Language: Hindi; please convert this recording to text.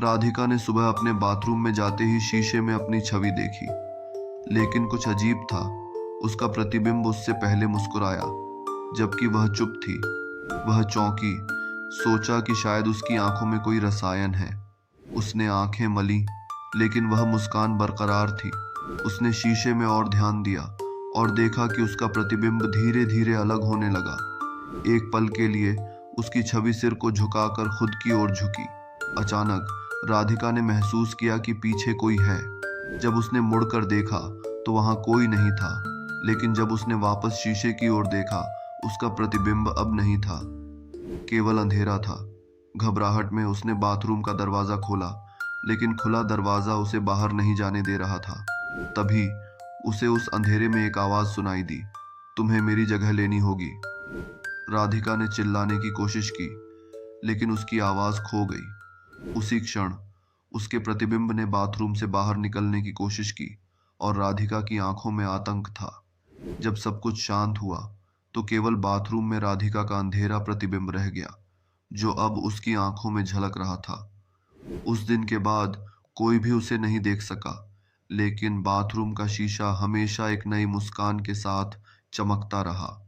राधिका ने सुबह अपने बाथरूम में जाते ही शीशे में अपनी छवि देखी, लेकिन कुछ अजीब था। उसका प्रतिबिंब उससे पहले मुस्कुराया, जबकि वह चुप थी। वह चौंकी, सोचा कि शायद उसकी आंखों में कोई रसायन है। उसने आंखें मली, लेकिन वह मुस्कान बरकरार थी। उसने शीशे में और ध्यान दिया और देखा कि उसका प्रतिबिंब धीरे धीरे अलग होने लगा। एक पल के लिए उसकी छवि सिर को झुकाकर खुद की ओर झुकी। अचानक राधिका ने महसूस किया कि पीछे कोई है। जब उसने मुड़कर देखा तो वहां कोई नहीं था, लेकिन जब उसने वापस शीशे की ओर देखा, उसका प्रतिबिंब अब नहीं था, केवल अंधेरा था। घबराहट में उसने बाथरूम का दरवाजा खोला, लेकिन खुला दरवाजा उसे बाहर नहीं जाने दे रहा था। तभी उसे उस अंधेरे में एक आवाज सुनाई दी, तुम्हें मेरी जगह लेनी होगी। राधिका ने चिल्लाने की कोशिश की, लेकिन उसकी आवाज खो गई। उसी क्षण उसके प्रतिबिंब ने बाथरूम से बाहर निकलने की कोशिश की और राधिका की आंखों में आतंक था। जब सब कुछ शांत हुआ तो केवल बाथरूम में राधिका का अंधेरा प्रतिबिंब रह गया, जो अब उसकी आंखों में झलक रहा था। उस दिन के बाद कोई भी उसे नहीं देख सका, लेकिन बाथरूम का शीशा हमेशा एक नई मुस्कान के साथ चमकता रहा।